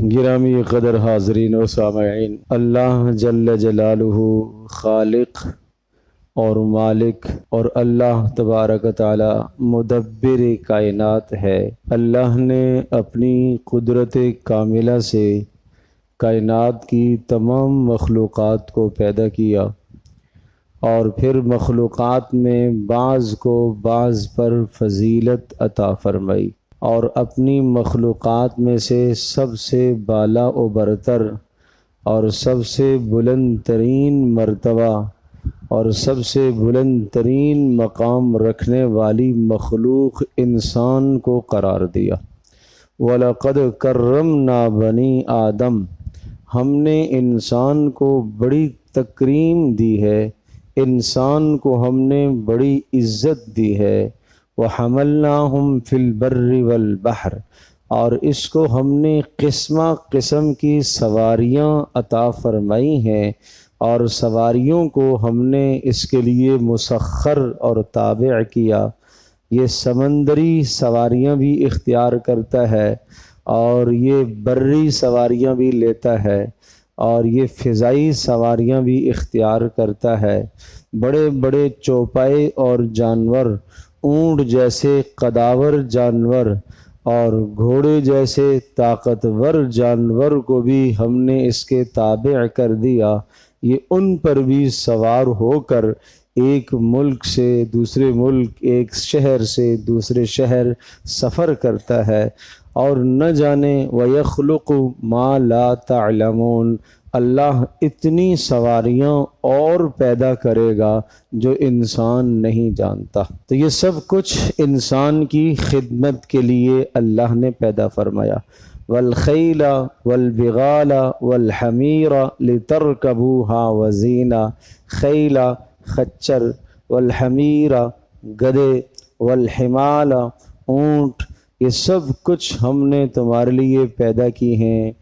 گرامی قدر حاضرین و سامعین، اللہ جل جلالہ خالق اور مالک اور اللہ تبارک تعالی مدبر کائنات ہے۔ اللہ نے اپنی قدرت کاملہ سے کائنات کی تمام مخلوقات کو پیدا کیا اور پھر مخلوقات میں بعض کو بعض پر فضیلت عطا فرمائی، اور اپنی مخلوقات میں سے سب سے بالا و برتر اور سب سے بلند ترین مرتبہ اور سب سے بلند ترین مقام رکھنے والی مخلوق انسان کو قرار دیا۔ وَلَقَدْ كَرَّمْنَا بَنِي آدم، ہم نے انسان کو بڑی تکریم دی ہے، انسان کو ہم نے بڑی عزت دی ہے۔ وَحَمَلْنَاهُمْ فِي الْبَرِّ وَالْبَحْرِ، اور اس کو ہم نے قسمہ قسم کی سواریاں عطا فرمائی ہیں، اور سواریوں کو ہم نے اس کے لیے مسخر اور تابع کیا۔ یہ سمندری سواریاں بھی اختیار کرتا ہے اور یہ بری سواریاں بھی لیتا ہے اور یہ فضائی سواریاں بھی اختیار کرتا ہے۔ بڑے بڑے چوپائے اور جانور، اونٹ جیسے قداور جانور اور گھوڑے جیسے طاقتور جانور کو بھی ہم نے اس کے تابع کر دیا۔ یہ ان پر بھی سوار ہو کر ایک ملک سے دوسرے ملک، ایک شہر سے دوسرے شہر سفر کرتا ہے، اور نہ جانے وَيَخْلُقُ مَا لَا تَعْلَمُونَ، اللہ اتنی سواریاں اور پیدا کرے گا جو انسان نہیں جانتا۔ تو یہ سب کچھ انسان کی خدمت کے لیے اللہ نے پیدا فرمایا۔ والخیل والبغال والحمیر لترکبوها وزینہ، خیل خچر، والحمیر گدے، والحمال اونٹ، یہ سب کچھ ہم نے تمہارے لیے پیدا کی ہیں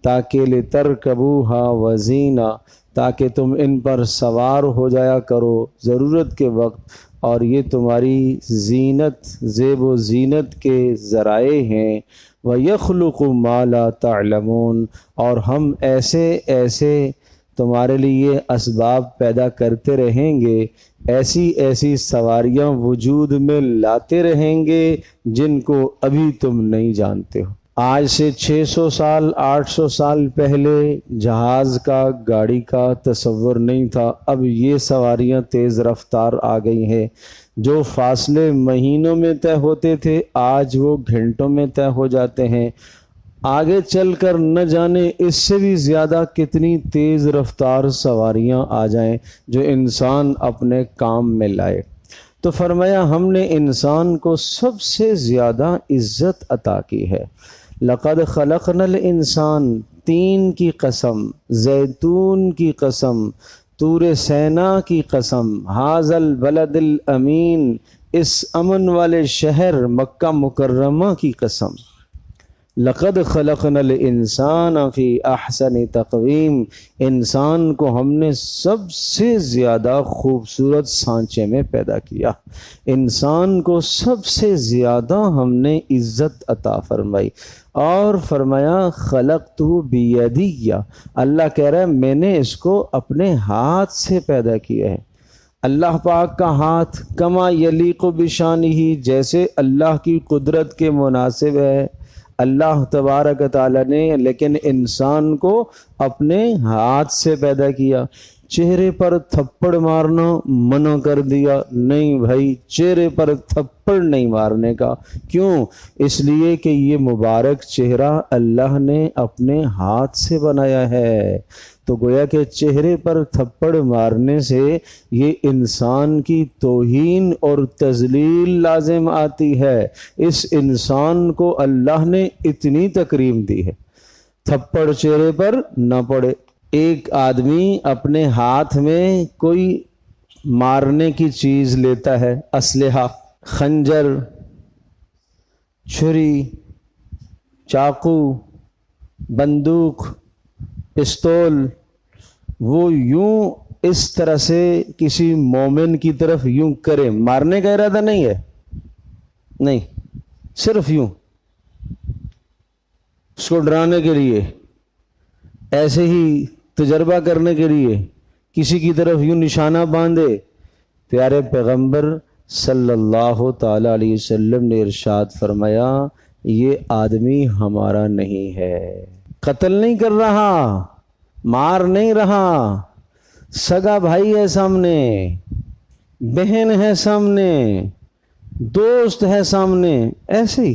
تاکہ لترکبوها وزینہ، تاکہ تم ان پر سوار ہو جایا کرو ضرورت کے وقت، اور یہ تمہاری زینت، زیب و زینت کے ذرائع ہیں۔ وَيَخْلُقُ مَا لَا تَعْلَمُونَ، اور ہم ایسے ایسے تمہارے لیے اسباب پیدا کرتے رہیں گے، ایسی ایسی سواریاں وجود میں لاتے رہیں گے جن کو ابھی تم نہیں جانتے ہو۔ آج سے 600 سال 800 سال پہلے جہاز کا، گاڑی کا تصور نہیں تھا، اب یہ سواریاں تیز رفتار آ گئی ہیں۔ جو فاصلے مہینوں میں طے ہوتے تھے آج وہ گھنٹوں میں طے ہو جاتے ہیں۔ آگے چل کر نہ جانے اس سے بھی زیادہ کتنی تیز رفتار سواریاں آ جائیں جو انسان اپنے کام میں لائے۔ تو فرمایا ہم نے انسان کو سب سے زیادہ عزت عطا کی ہے۔ لقد خلقنا الانسان، تین کی قسم، زیتون کی قسم، طور سینا کی قسم، ھذا البلد الامین، اس امن والے شہر مکہ مکرمہ کی قسم۔ لقد خلقنا الانسان فی احسن تقویم، انسان کو ہم نے سب سے زیادہ خوبصورت سانچے میں پیدا کیا، انسان کو سب سے زیادہ ہم نے عزت عطا فرمائی۔ اور فرمایا خلقتہ بیدی، اللہ کہہ رہا ہے میں نے اس کو اپنے ہاتھ سے پیدا کیا ہے۔ اللہ پاک کا ہاتھ کما یلیق بشانہ، جیسے اللہ کی قدرت کے مناسب ہے اللہ تبارک تعالیٰ نے، لیکن انسان کو اپنے ہاتھ سے پیدا کیا۔ چہرے پر تھپڑ مارنا منع کر دیا، نہیں بھائی چہرے پر تھپڑ نہیں مارنے کا، کیوں؟ اس لیے کہ یہ مبارک چہرہ اللہ نے اپنے ہاتھ سے بنایا ہے۔ تو گویا کہ چہرے پر تھپڑ مارنے سے یہ انسان کی توہین اور تذلیل لازم آتی ہے۔ اس انسان کو اللہ نے اتنی تکریم دی ہے، تھپڑ چہرے پر نہ پڑے۔ ایک آدمی اپنے ہاتھ میں کوئی مارنے کی چیز لیتا ہے، اسلحہ، خنجر، چھری، چاقو، بندوق، پستول، وہ یوں اس طرح سے کسی مومن کی طرف یوں کرے، مارنے کا ارادہ نہیں ہے، نہیں، صرف یوں اس کو ڈرانے کے لیے، ایسے ہی تجربہ کرنے کے لیے کسی کی طرف یوں نشانہ باندھے، پیارے پیغمبر صلی اللہ تعالی علیہ وسلم نے ارشاد فرمایا یہ آدمی ہمارا نہیں ہے، قتل نہیں کر رہا، مار نہیں رہا، سگا بھائی ہے سامنے، بہن ہے سامنے، دوست ہے سامنے، ایسے ہی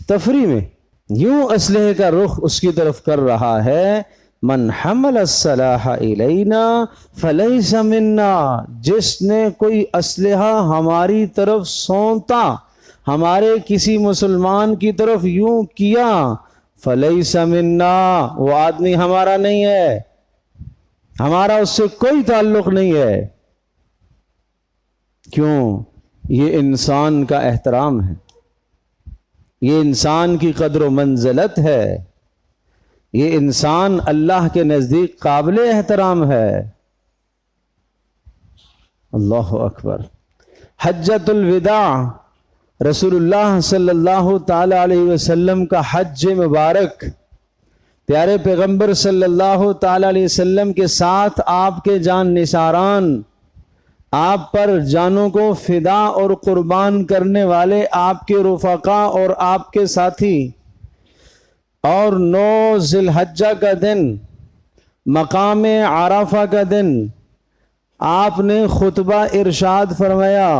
تفریح میں یوں اسلحے کا رخ اس کی طرف کر رہا ہے۔ من حمل السلاح الینا فلیس منا، جس نے کوئی اسلحہ ہماری طرف سونتا، ہمارے کسی مسلمان کی طرف یوں کیا، فلیس منا، وہ آدمی ہمارا نہیں ہے، ہمارا اس سے کوئی تعلق نہیں ہے۔ کیوں؟ یہ انسان کا احترام ہے، یہ انسان کی قدر و منزلت ہے، یہ انسان اللہ کے نزدیک قابل احترام ہے۔ اللہ اکبر۔ حجۃ الوداع، رسول اللہ صلی اللہ تعالی علیہ وسلم کا حج مبارک، پیارے پیغمبر صلی اللہ تعالی علیہ وسلم کے ساتھ آپ کے جان نثاران، آپ پر جانوں کو فدا اور قربان کرنے والے آپ کے رفقا اور آپ کے ساتھی، اور 9 ذی الحجہ کا دن، مقام عرفہ کا دن، آپ نے خطبہ ارشاد فرمایا۔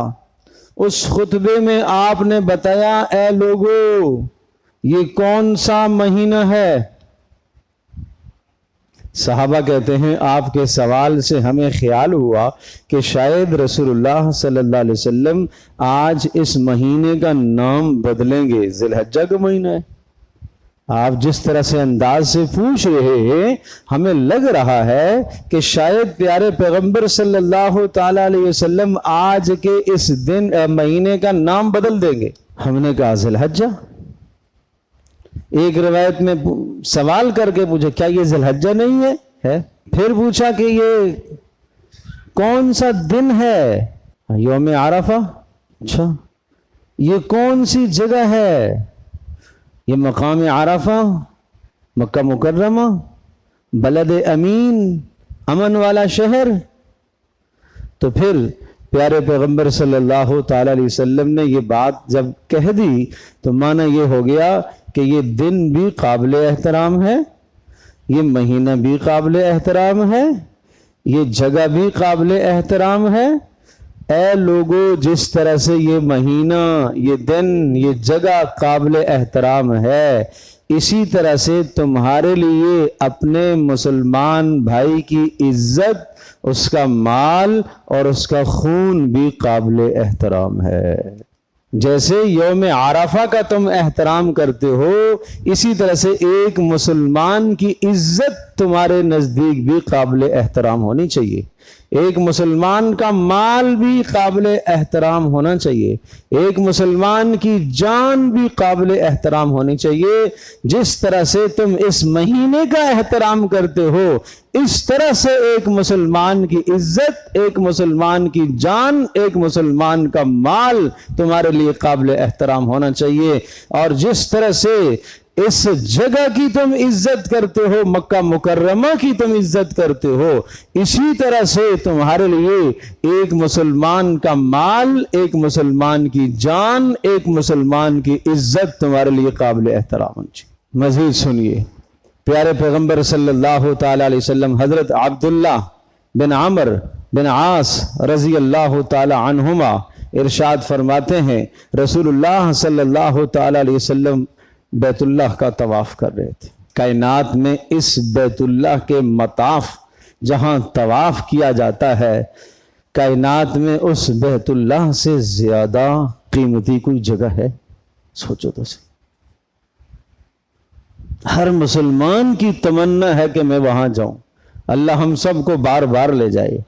اس خطبے میں آپ نے بتایا اے لوگو یہ کون سا مہینہ ہے؟ صحابہ کہتے ہیں آپ کے سوال سے ہمیں خیال ہوا کہ شاید رسول اللہ صلی اللہ علیہ وسلم آج اس مہینے کا نام بدلیں گے، ذی الحجہ کا مہینہ ہے۔ آپ جس طرح سے انداز سے پوچھ رہے ہیں ہمیں لگ رہا ہے کہ شاید پیارے پیغمبر صلی اللہ تعالی علیہ وسلم آج کے اس دن مہینے کا نام بدل دیں گے۔ ہم نے کہا ذی الحجہ؟ ایک روایت میں سوال کر کے پوچھا کیا یہ ذی الحجہ نہیں ہے؟ پھر پوچھا کہ یہ کون سا دن ہے؟ یوم عرفہ۔ اچھا یہ کون سی جگہ ہے؟ یہ مقام عرفہ، مکہ مکرمہ، بلد امین، امن والا شہر۔ تو پھر پیارے پیغمبر صلی اللہ تعالی علیہ وسلم نے یہ بات جب کہہ دی تو معنی یہ ہو گیا کہ یہ دن بھی قابل احترام ہے، یہ مہینہ بھی قابل احترام ہے، یہ جگہ بھی قابل احترام ہے۔ اے لوگو جس طرح سے یہ مہینہ، یہ دن، یہ جگہ قابل احترام ہے، اسی طرح سے تمہارے لیے اپنے مسلمان بھائی کی عزت، اس کا مال اور اس کا خون بھی قابل احترام ہے۔ جیسے یوم عرفہ کا تم احترام کرتے ہو، اسی طرح سے ایک مسلمان کی عزت تمہارے نزدیک بھی قابل احترام ہونی چاہیے، ایک مسلمان کا مال بھی قابل احترام ہونا چاہیے، ایک مسلمان کی جان بھی قابل احترام ہونی چاہیے۔ جس طرح سے تم اس مہینے کا احترام کرتے ہو، اس طرح سے ایک مسلمان کی عزت، ایک مسلمان کی جان، ایک مسلمان کا مال تمہارے لیے قابل احترام ہونا چاہیے۔ اور جس طرح سے اس جگہ کی تم عزت کرتے ہو، مکہ مکرمہ کی تم عزت کرتے ہو، اسی طرح سے تمہارے لیے ایک مسلمان کا مال، ایک مسلمان کی جان، ایک مسلمان کی عزت تمہارے لیے قابل احترام ہونی چاہیے۔ مزید سنیے، پیارے پیغمبر صلی اللہ تعالی علیہ وسلم حضرت عبداللہ بن عمرو بن عاص رضی اللہ تعالی عنہما ارشاد فرماتے ہیں رسول اللہ صلی اللہ تعالی علیہ وسلم بیت اللہ کا طواف کر رہے تھے۔ کائنات میں اس بیت اللہ کے مطاف جہاں طواف کیا جاتا ہے، کائنات میں اس بیت اللہ سے زیادہ قیمتی کوئی جگہ ہے؟ سوچو تو صحیح۔ ہر مسلمان کی تمنا ہے کہ میں وہاں جاؤں، اللہ ہم سب کو بار بار لے جائے۔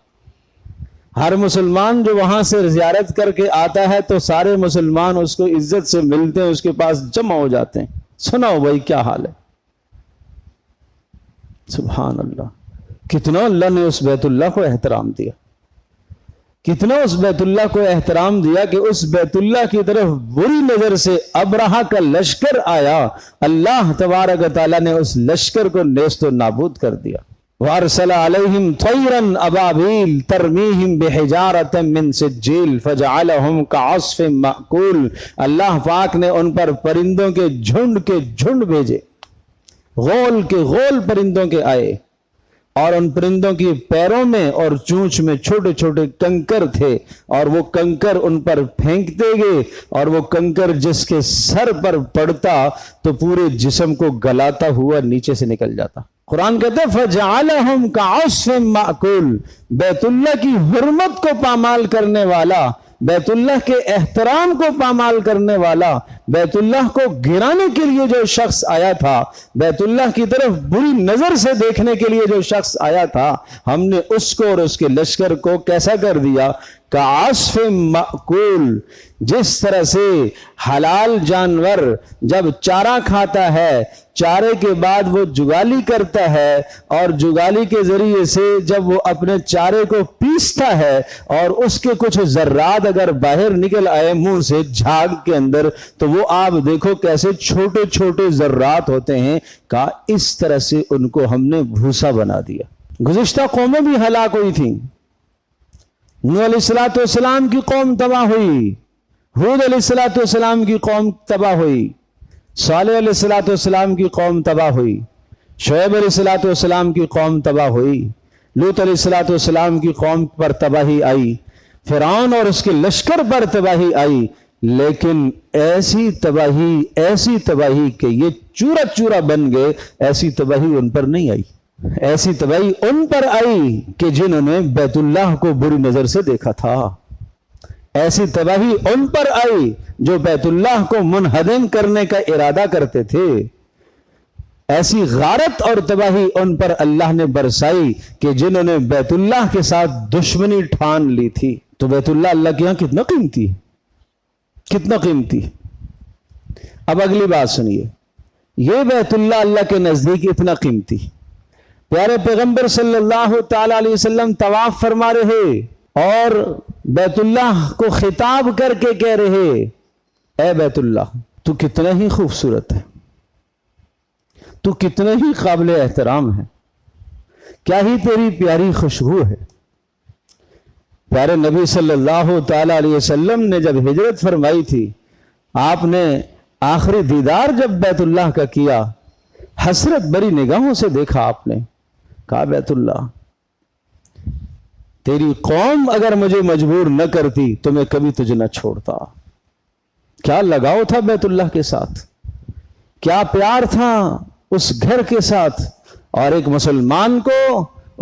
ہر مسلمان جو وہاں سے زیارت کر کے آتا ہے تو سارے مسلمان اس کو عزت سے ملتے ہیں، اس کے پاس جمع ہو جاتے ہیں، سناؤ بھائی کیا حال ہے؟ سبحان اللہ، کتنا اللہ نے اس بیت اللہ کو احترام دیا۔ کتنا اس بیت اللہ کو احترام دیا کہ اس بیت اللہ کی طرف بری نظر سے ابرہہ کا لشکر آیا، اللہ تبارک و تعالیٰ نے اس لشکر کو نیست و نابود کر دیا۔ وارسل علیہم طیرا ابابیل ترمیہم بحجارۃ من سجیل فجعلہم کعصف مأکول، اللہ پاک نے ان پر پرندوں کے جھنڈ بھیجے، غول کے غول پرندوں کے آئے، اور ان پرندوں کی پیروں میں اور چونچ میں چھوٹے چھوٹے کنکر تھے، اور وہ کنکر ان پر پھینکتے گئے، اور وہ کنکر جس کے سر پر پڑتا تو پورے جسم کو گلاتا ہوا نیچے سے نکل جاتا۔ قرآن کہتا ہے فَجَعَلَهُمْ كَعَصْفٍ مَأْكُولٍ، بیت اللہ کی حرمت کو پامال کرنے والا، بیت اللہ کے احترام کو پامال کرنے والا، بیت اللہ کو گرانے کے لیے جو شخص آیا تھا، بیت اللہ کی طرف بری نظر سے دیکھنے کے لیے جو شخص آیا تھا، ہم نے اس کو اور اس کے لشکر کو کیسا کر دیا؟ کعصف مأکول، جس طرح سے حلال جانور جب چارہ کھاتا ہے، چارے کے بعد وہ جگالی کرتا ہے، اور جگالی کے ذریعے سے جب وہ اپنے چارے کو پیستا ہے اور اس کے کچھ ذرات اگر باہر نکل آئے منہ سے جھاگ کے اندر، تو وہ آپ دیکھو کیسے چھوٹے چھوٹے ذرات ہوتے ہیں، کہا اس طرح سے ان کو ہم نے بھوسا بنا دیا۔ گزشتہ قومیں بھی ہلاک ہوئی تھیں، نوح علیہ السلام کی قوم تباہ ہوئی، ہود علیہ السلام کی قوم تباہ ہوئی، صالح علیہ السلام کی قوم تباہ ہوئی، شعیب علیہ السلام کی قوم تباہ ہوئی، لوط علیہ السلام کی قوم پر تباہی آئی، فرعون اور اس کے لشکر پر تباہی آئی، لیکن ایسی تباہی کہ یہ چورا چورا بن گئے، ایسی تباہی ان پر نہیں آئی۔ ایسی تباہی ان پر آئی کہ جنہوں نے بیت اللہ کو بری نظر سے دیکھا تھا، ایسی تباہی ان پر آئی جو بیت اللہ کو منہدم کرنے کا ارادہ کرتے تھے، ایسی غارت اور تباہی ان پر اللہ نے برسائی کہ جنہوں نے بیت اللہ کے ساتھ دشمنی ٹھان لی تھی۔ تو بیت اللہ اللہ کے ہاں کتنا قیمتی ہے، کتنا قیمتی۔ اب اگلی بات سنیے، یہ بیت اللہ اللہ کے نزدیک اتنا قیمتی، پیارے پیغمبر صلی اللہ تعالی علیہ وسلم طواف فرما رہے اور بیت اللہ کو خطاب کر کے کہہ رہے، اے بیت اللہ تو کتنا ہی خوبصورت ہے، تو کتنا ہی قابل احترام ہے، کیا ہی تیری پیاری خوشبو ہے۔ پیارے نبی صلی اللہ تعالی علیہ وسلم نے جب ہجرت فرمائی تھی، آپ نے آخری دیدار جب بیت اللہ کا کیا، حسرت بری نگاہوں سے دیکھا، آپ نے کہا بیت اللہ تیری قوم اگر مجھے مجبور نہ کرتی تو میں کبھی تجھے نہ چھوڑتا۔ کیا لگاؤ تھا بیت اللہ کے ساتھ، کیا پیار تھا اس گھر کے ساتھ، اور ایک مسلمان کو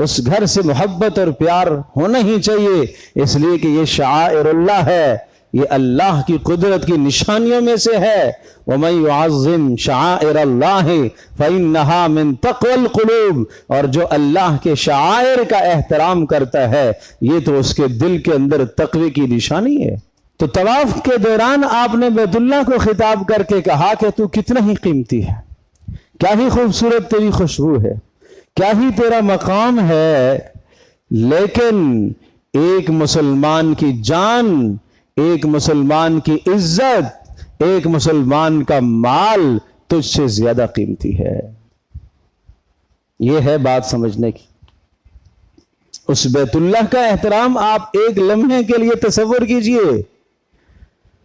اس گھر سے محبت اور پیار ہونا ہی چاہیے، اس لیے کہ یہ شعائر اللہ ہے، یہ اللہ کی قدرت کی نشانیوں میں سے ہے۔ وَمَن يُعَظِّمْ شَعَائِرَ اللَّهِ فَإِنَّهَا مِن تَقْوَى الْقُلُوبِ، اور جو اللہ کے شعائر کا احترام کرتا ہے یہ تو اس کے دل کے اندر تقوی کی نشانی ہے۔ تو طواف کے دوران آپ نے بیت اللہ کو خطاب کر کے کہا کہ تو کتنا ہی قیمتی ہے، کیا ہی خوبصورت تیری خوشبو ہے، کیا ہی تیرا مقام ہے، لیکن ایک مسلمان کی جان، ایک مسلمان کی عزت، ایک مسلمان کا مال تجھ سے زیادہ قیمتی ہے۔ یہ ہے بات سمجھنے کی۔ اس بیت اللہ کا احترام آپ ایک لمحے کے لیے تصور کیجئے،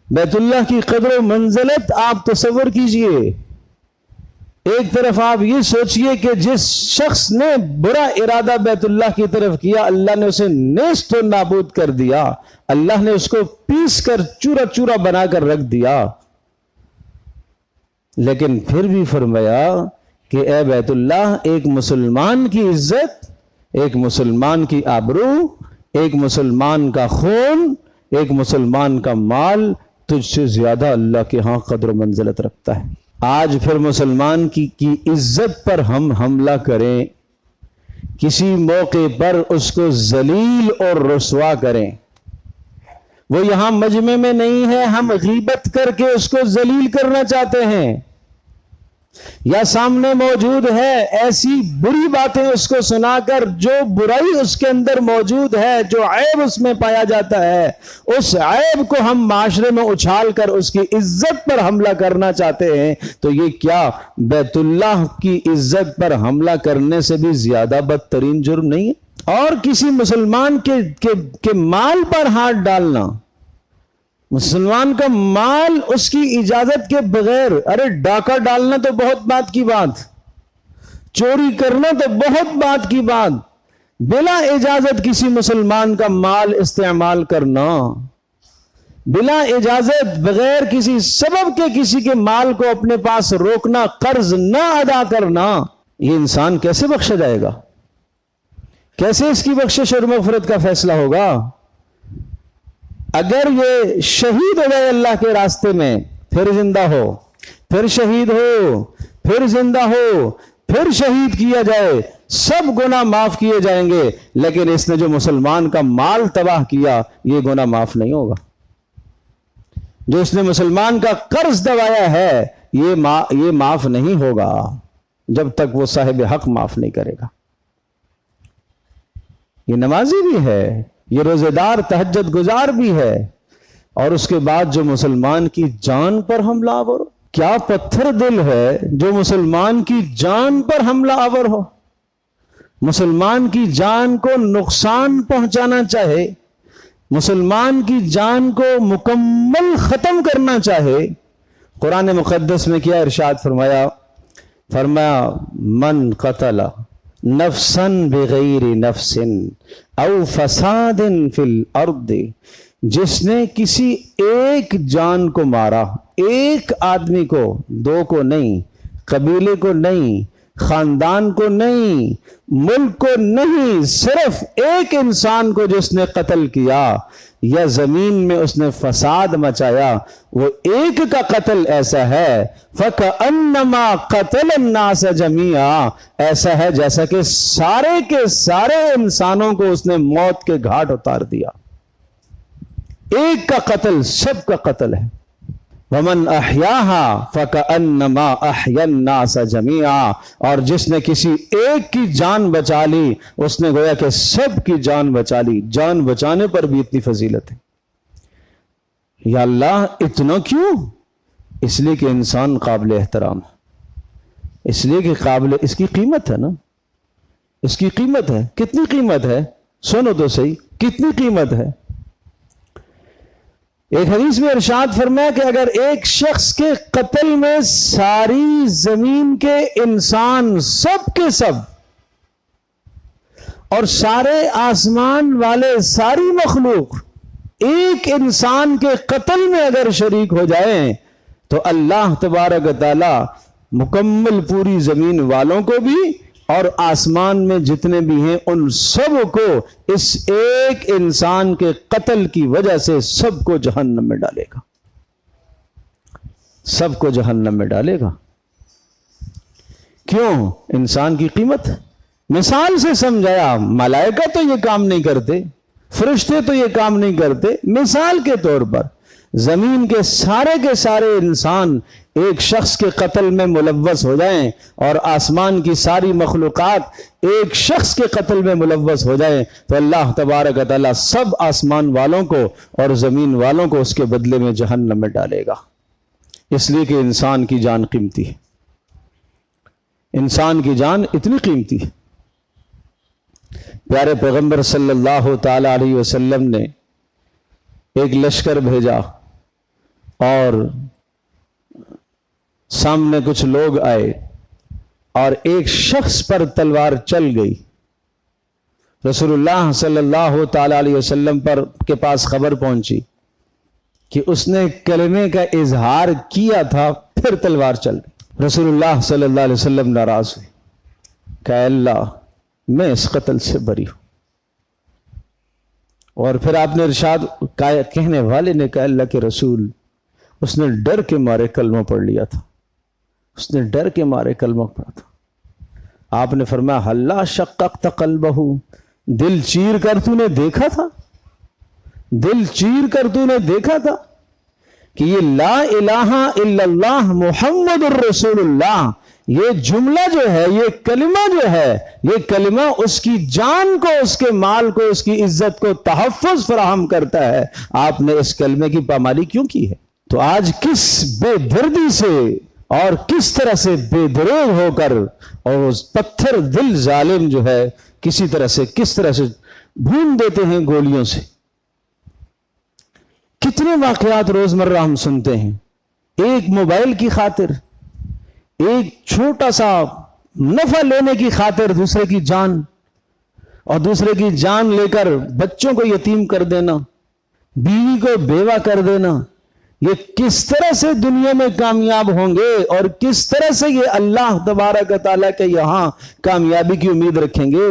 بیت اللہ کی قدر و منزلت آپ تصور کیجئے۔ ایک طرف آپ یہ سوچئے کہ جس شخص نے برا ارادہ بیت اللہ کی طرف کیا، اللہ نے اسے نیست و نابود کر دیا، اللہ نے اس کو پیس کر چورا چورا بنا کر رکھ دیا، لیکن پھر بھی فرمایا کہ اے بیت اللہ ایک مسلمان کی عزت، ایک مسلمان کی آبرو، ایک مسلمان کا خون، ایک مسلمان کا مال تجھ سے زیادہ اللہ کے ہاں قدر و منزلت رکھتا ہے۔ آج پھر مسلمان کی عزت پر ہم حملہ کریں، کسی موقع پر اس کو ذلیل اور رسوا کریں، وہ یہاں مجمع میں نہیں ہے، ہم غیبت کر کے اس کو ذلیل کرنا چاہتے ہیں، یا سامنے موجود ہے ایسی بری باتیں اس کو سنا کر جو برائی اس کے اندر موجود ہے، جو عیب اس میں پایا جاتا ہے، اس عیب کو ہم معاشرے میں اچھال کر اس کی عزت پر حملہ کرنا چاہتے ہیں، تو یہ کیا بیت اللہ کی عزت پر حملہ کرنے سے بھی زیادہ بدترین جرم نہیں ہے؟ اور کسی مسلمان کے مال پر ہاتھ ڈالنا، مسلمان کا مال اس کی اجازت کے بغیر، ارے ڈاکہ ڈالنا تو بہت بات کی بات، چوری کرنا تو بہت بات کی بات، بلا اجازت کسی مسلمان کا مال استعمال کرنا، بلا اجازت بغیر کسی سبب کے کسی کے مال کو اپنے پاس روکنا، قرض نہ ادا کرنا، یہ انسان کیسے بخشا جائے گا؟ کیسے اس کی بخشش اور مغفرت کا فیصلہ ہوگا؟ اگر یہ شہید ہو گئے اللہ کے راستے میں، پھر زندہ ہو، پھر شہید ہو، پھر زندہ ہو، پھر شہید کیا جائے، سب گناہ معاف کیے جائیں گے، لیکن اس نے جو مسلمان کا مال تباہ کیا، یہ گناہ معاف نہیں ہوگا۔ جو اس نے مسلمان کا قرض دبایا ہے، یہ معاف نہیں ہوگا جب تک وہ صاحب حق معاف نہیں کرے گا۔ یہ نمازی بھی ہے، یہ روزے دار تہجد گزار بھی ہے، اور اس کے بعد جو مسلمان کی جان پر حملہ آور ہو، کیا پتھر دل ہے جو مسلمان کی جان پر حملہ آور ہو، مسلمان کی جان کو نقصان پہنچانا چاہے، مسلمان کی جان کو مکمل ختم کرنا چاہے۔ قرآن مقدس میں کیا ارشاد فرمایا؟ من قتل نفسا بغیر نفس او فساد فی الارض، جس نے کسی ایک جان کو مارا، ایک آدمی کو، دو کو نہیں، قبیلے کو نہیں، خاندان کو نہیں، ملک کو نہیں، صرف ایک انسان کو جس نے قتل کیا یا زمین میں اس نے فساد مچایا، وہ ایک کا قتل ایسا ہے فَكَأَنَّمَا قَتَلَ النَّاسَ جَمِيعًا، ایسا ہے جیسا کہ سارے کے سارے انسانوں کو اس نے موت کے گھاٹ اتار دیا۔ ایک کا قتل سب کا قتل ہے۔ وَمَنْ أَحْيَاهَا فَكَأَنَّمَا أَحْيَا النَّاسَ جَمِيعًا، اور جس نے کسی ایک کی جان بچا لی، اس نے گویا کہ سب کی جان بچا لی۔ جان بچانے پر بھی اتنی فضیلت ہے۔ یا اللہ اتنا کیوں؟ اس لیے کہ انسان قابل احترام ہے، اس لیے کہ اس کی قیمت ہے نا، اس کی قیمت ہے۔ کتنی قیمت ہے؟ سنو تو صحیح، کتنی قیمت ہے؟ ایک حدیث میں ارشاد فرمایا کہ اگر ایک شخص کے قتل میں ساری زمین کے انسان، سب کے سب، اور سارے آسمان والے، ساری مخلوق ایک انسان کے قتل میں اگر شریک ہو جائیں، تو اللہ تبارک و تعالی مکمل پوری زمین والوں کو بھی اور آسمان میں جتنے بھی ہیں ان سب کو اس ایک انسان کے قتل کی وجہ سے سب کو جہنم میں ڈالے گا، سب کو جہنم میں ڈالے گا۔ کیوں؟ انسان کی قیمت۔ مثال سے سمجھایا، ملائکہ تو یہ کام نہیں کرتے، فرشتے تو یہ کام نہیں کرتے، مثال کے طور پر زمین کے سارے انسان ایک شخص کے قتل میں ملوث ہو جائیں، اور آسمان کی ساری مخلوقات ایک شخص کے قتل میں ملوث ہو جائیں، تو اللہ تبارک و تعالی سب آسمان والوں کو اور زمین والوں کو اس کے بدلے میں جہنم میں ڈالے گا، اس لیے کہ انسان کی جان قیمتی ہے، انسان کی جان اتنی قیمتی ہے۔ پیارے پیغمبر صلی اللہ تعالی علیہ وسلم نے ایک لشکر بھیجا، اور سامنے کچھ لوگ آئے اور ایک شخص پر تلوار چل گئی۔ رسول اللہ صلی اللہ تعالی علیہ وسلم کے پاس خبر پہنچی کہ اس نے کلمے کا اظہار کیا تھا، پھر تلوار چل گئی۔ رسول اللہ صلی اللہ علیہ وسلم ناراض ہوئے، کہ اللہ میں اس قتل سے بری ہوں۔ اور پھر آپ نے ارشاد، کہنے والے نے کہا اللہ کے رسول، اس نے ڈر کے مارے کلمہ پڑھ لیا تھا، اس نے ڈر کے مارے کلمہ پڑھا تھا۔ آپ نے فرمایا ہلا شققت قلبہ، دل چیر کر تو نے دیکھا تھا، دل چیر کر تو نے دیکھا تھا کہ یہ لا الہ الا اللہ محمد الرسول اللہ، یہ جملہ جو ہے، یہ کلمہ جو ہے، یہ کلمہ اس کی جان کو، اس کے مال کو، اس کی عزت کو تحفظ فراہم کرتا ہے. آپ نے اس کلمے کی پامالی کیوں کی ہے؟ تو آج کس بے دردی سے اور کس طرح سے بے دروغ ہو کر، اور اس پتھر دل ظالم جو ہے کسی طرح سے، کس طرح سے بھون دیتے ہیں گولیوں سے. کتنے واقعات روزمرہ ہم سنتے ہیں، ایک موبائل کی خاطر، ایک چھوٹا سا نفع لینے کی خاطر دوسرے کی جان، اور دوسرے کی جان لے کر بچوں کو یتیم کر دینا، بیوی کو بیوہ کر دینا. یہ کس طرح سے دنیا میں کامیاب ہوں گے، اور کس طرح سے یہ اللہ تبارک و تعالیٰ کے یہاں کامیابی کی امید رکھیں گے؟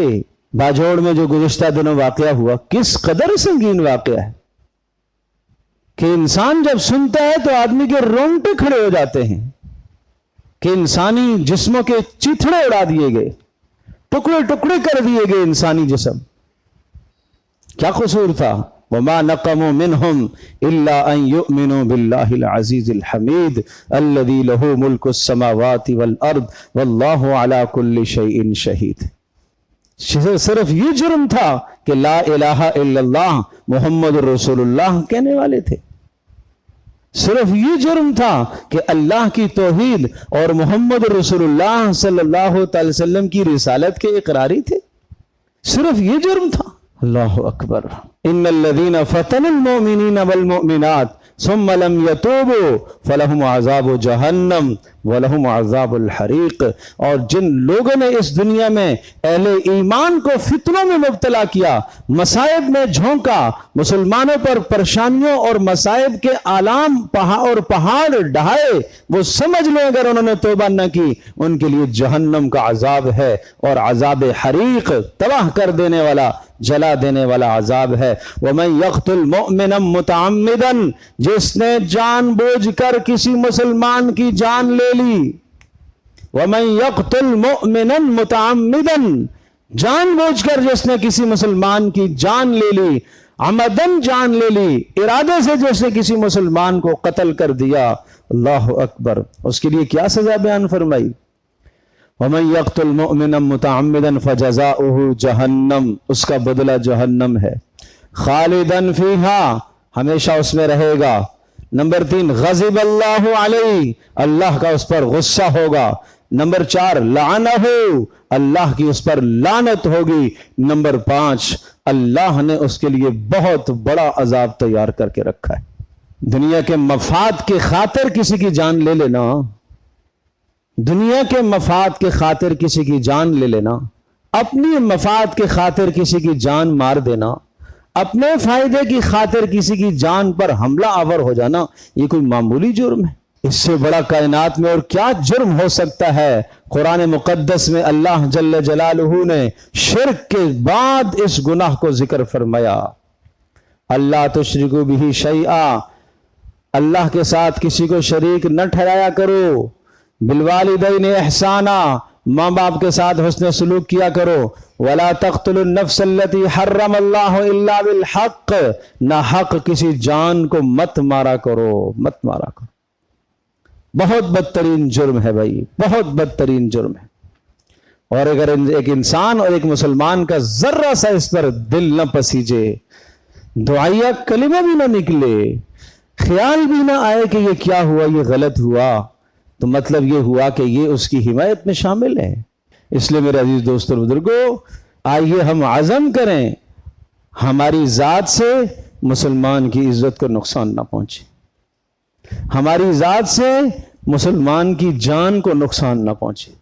باجوڑ میں جو گزشتہ دنوں واقعہ ہوا، کس قدر سنگین واقعہ ہے کہ انسان جب سنتا ہے تو آدمی کے رونگٹے کھڑے ہو جاتے ہیں کہ انسانی جسموں کے چیتھڑے اڑا دیے گئے، ٹکڑے ٹکڑے کر دیے گئے انسانی جسم. کیا قصور تھا؟ وَمَا نَقَمُوا مِنْهُمْ إِلَّا أَن يُؤْمِنُوا بِاللَّهِ الْعَزِيزِ الْحَمِيدِ الَّذِي لَهُ مُلْكُ السَّمَاوَاتِ وَالْأَرْضِ وَاللَّهُ عَلَى كُلِّ شَيْءٍ شَهِيدٌ. صرف یہ جرم تھا کہ لا الہ الا اللہ محمد رسول اللہ کہنے والے تھے. صرف یہ جرم تھا کہ اللہ کی توحید اور محمد رسول اللہ صلی اللہ تعالی وسلم کی رسالت کے اقراری تھے. صرف یہ جرم تھا. اللہ اکبر. ان الذین فتنوا المؤمنین والمؤمنات ثم لم يتوبوا فلهم عذاب جہنم ولهم عذاب الحریق. اور جن لوگوں نے اس دنیا میں اہل ایمان کو فتنوں میں مبتلا کیا، مصائب میں جھونکا، مسلمانوں پر پریشانیوں اور مصائب کے آلام اور پہاڑ ڈھائے، وہ سمجھ لیں اگر انہوں نے توبہ نہ کی ان کے لیے جہنم کا عذاب ہے، اور عذاب حریق، تباہ کر دینے والا، جلا دینے والا عذاب ہے. وَمَن يَقْتُلْ مُؤْمِنًا مُتَعَمِّدًا، جس نے جان بوجھ کر کسی مسلمان کی جان لے لی. وَمَن يَقْتُلْ مُؤْمِنًا مُتَعَمِّدًا، جان بوجھ کر جس نے کسی مسلمان کی جان لے لی، عمدن جان لے لی، ارادے سے جس نے کسی مسلمان کو قتل کر دیا. اللہ اکبر. اس کے لیے کیا سزا بیان فرمائی؟ وَمَن يَقْتُلْ مُؤْمِنًا مُتَعَمِّدًا فَجَزَاؤُهُ جَهَنَّمُ، اس کا بدلہ جہنم ہے. خالداً فیہا، ہمیشہ اس میں رہے گا. نمبر 3، غضب اللہ علیہ، اللہ کا اس پر غصہ ہوگا. نمبر 4، لعنہ، اللہ کی اس پر لعنت ہوگی. نمبر 5، اللہ نے اس کے لیے بہت بڑا عذاب تیار کر کے رکھا ہے. دنیا کے مفاد کی خاطر کسی کی جان لے لینا، دنیا کے مفاد کے خاطر کسی کی جان لے لینا، اپنی مفاد کے خاطر کسی کی جان مار دینا، اپنے فائدے کی خاطر کسی کی جان پر حملہ آور ہو جانا، یہ کوئی معمولی جرم ہے؟ اس سے بڑا کائنات میں اور کیا جرم ہو سکتا ہے؟ قرآن مقدس میں اللہ جل جلالہ نے شرک کے بعد اس گناہ کو ذکر فرمایا. اللہ تشرکوا بہ شیئا، اللہ کے ساتھ کسی کو شریک نہ ٹھہرایا کرو. بالوالدین احسانا، ماں باپ کے ساتھ حسن سلوک کیا کرو. ولا تقتلوا النفس التي حرم اللہ الا بالحق، نہ حق کسی جان کو مت مارا کرو، مت مارا کرو. بہت بدترین جرم ہے بھائی، بہت بدترین جرم ہے. اور اگر ایک انسان اور ایک مسلمان کا ذرہ سا اس پر دل نہ پسیجے، دعائیہ کلمہ بھی نہ نکلے، خیال بھی نہ آئے کہ یہ کیا ہوا، یہ غلط ہوا، تو مطلب یہ ہوا کہ یہ اس کی حمایت میں شامل ہے. اس لیے میرے عزیز دوستوں بزرگوں، آئیے ہم عزم کریں ہماری ذات سے مسلمان کی عزت کو نقصان نہ پہنچے، ہماری ذات سے مسلمان کی جان کو نقصان نہ پہنچے،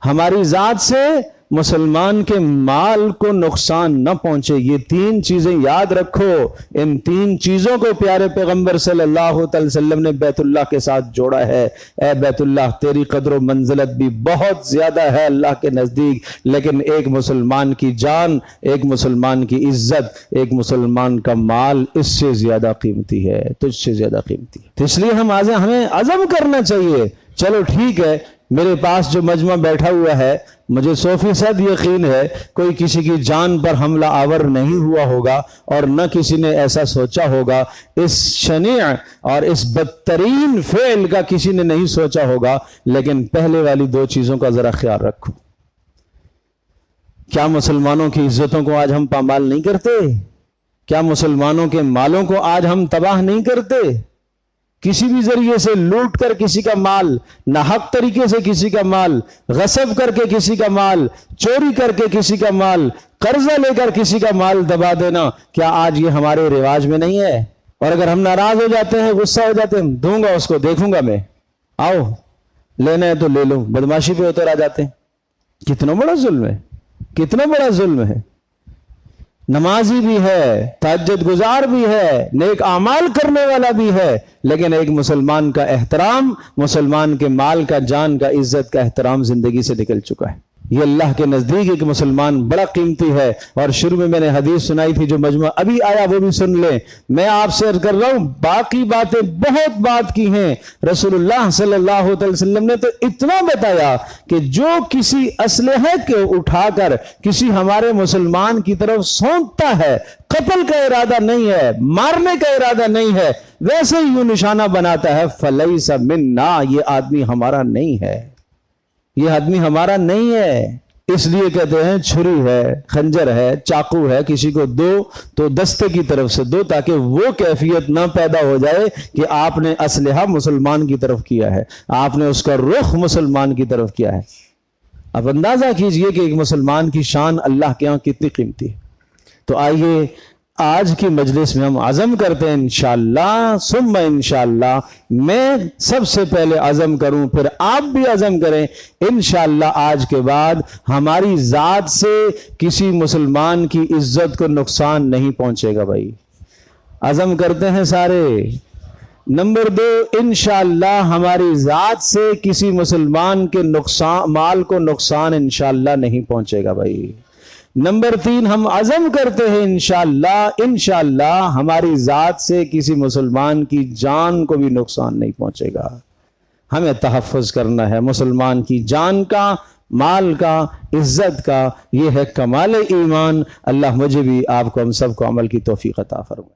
ہماری ذات سے مسلمان کے مال کو نقصان نہ پہنچے. یہ 3 چیزیں یاد رکھو. ان 3 چیزوں کو پیارے پیغمبر صلی اللہ علیہ وسلم نے بیت اللہ کے ساتھ جوڑا ہے. اے بیت اللہ، تیری قدر و منزلت بھی بہت زیادہ ہے اللہ کے نزدیک، لیکن ایک مسلمان کی جان، ایک مسلمان کی عزت، ایک مسلمان کا مال اس سے زیادہ قیمتی ہے، تجھ سے زیادہ قیمتی ہے. تو اس لیے ہمیں عزم کرنا چاہیے. چلو ٹھیک ہے، میرے پاس جو مجمع بیٹھا ہوا ہے، مجھے 100% یقین ہے کوئی کسی کی جان پر حملہ آور نہیں ہوا ہوگا اور نہ کسی نے ایسا سوچا ہوگا، اس شنیع اور اس بدترین فعل کا کسی نے نہیں سوچا ہوگا، لیکن پہلے والی 2 چیزوں کا ذرا خیال رکھو۔ کیا مسلمانوں کی عزتوں کو آج ہم پامال نہیں کرتے؟ کیا مسلمانوں کے مالوں کو آج ہم تباہ نہیں کرتے؟ کسی بھی ذریعے سے لوٹ کر کسی کا مال، ناحق طریقے سے کسی کا مال، غصب کر کے کسی کا مال، چوری کر کے کسی کا مال، قرضہ لے کر کسی کا مال دبا دینا، کیا آج یہ ہمارے رواج میں نہیں ہے؟ اور اگر ہم ناراض ہو جاتے ہیں، غصہ ہو جاتے ہیں، دوں گا اس کو، دیکھوں گا میں، آؤ لینا ہے تو لے لو، بدماشی پہ اتر آ جاتے ہیں۔ کتنا بڑا ظلم ہے، کتنا بڑا ظلم ہے۔ نمازی بھی ہے، تہجد گزار بھی ہے، نیک اعمال کرنے والا بھی ہے، لیکن ایک مسلمان کا احترام، مسلمان کے مال کا، جان کا، عزت کا احترام زندگی سے نکل چکا ہے۔ یہ اللہ کے نزدیک ایک مسلمان بڑا قیمتی ہے۔ اور شروع میں نے حدیث سنائی تھی، جو مجموعہ ابھی آیا وہ بھی سن لیں۔ میں آپ سے عرض کر رہا ہوں، باقی باتیں بہت بات کی ہیں، رسول اللہ صلی اللہ علیہ وسلم نے تو اتنا بتایا کہ جو کسی اسلحے کو اٹھا کر کسی ہمارے مسلمان کی طرف سونپتا ہے، قتل کا ارادہ نہیں ہے، مارنے کا ارادہ نہیں ہے، ویسے ہی یوں نشانہ بناتا ہے، فلیس منا، یہ آدمی ہمارا نہیں ہے، یہ آدمی ہمارا نہیں ہے۔ اس لیے کہتے ہیں چھری ہے، خنجر ہے، چاقو ہے، کسی کو دو تو دستے کی طرف سے دو، تاکہ وہ کیفیت نہ پیدا ہو جائے کہ آپ نے اسلحہ مسلمان کی طرف کیا ہے، آپ نے اس کا رخ مسلمان کی طرف کیا ہے۔ اب اندازہ کیجئے کہ ایک مسلمان کی شان اللہ کے ہاں کتنی قیمتی ہے۔ تو آئیے آج کی مجلس میں ہم عزم کرتے ہیں، انشاءاللہ ثم انشاءاللہ، میں سب سے پہلے عزم کروں، پھر آپ بھی عزم کریں، انشاءاللہ آج کے بعد ہماری ذات سے کسی مسلمان کی عزت کو نقصان نہیں پہنچے گا۔ بھائی عزم کرتے ہیں سارے۔ نمبر 2، انشاءاللہ ہماری ذات سے کسی مسلمان کے مال کو نقصان انشاءاللہ نہیں پہنچے گا۔ بھائی نمبر 3، ہم عزم کرتے ہیں انشاءاللہ ہماری ذات سے کسی مسلمان کی جان کو بھی نقصان نہیں پہنچے گا۔ ہمیں تحفظ کرنا ہے مسلمان کی جان کا، مال کا، عزت کا، یہ ہے کمال ایمان۔ اللہ مجھے بھی، آپ کو، ہم سب کو عمل کی توفیق عطا فرمائے۔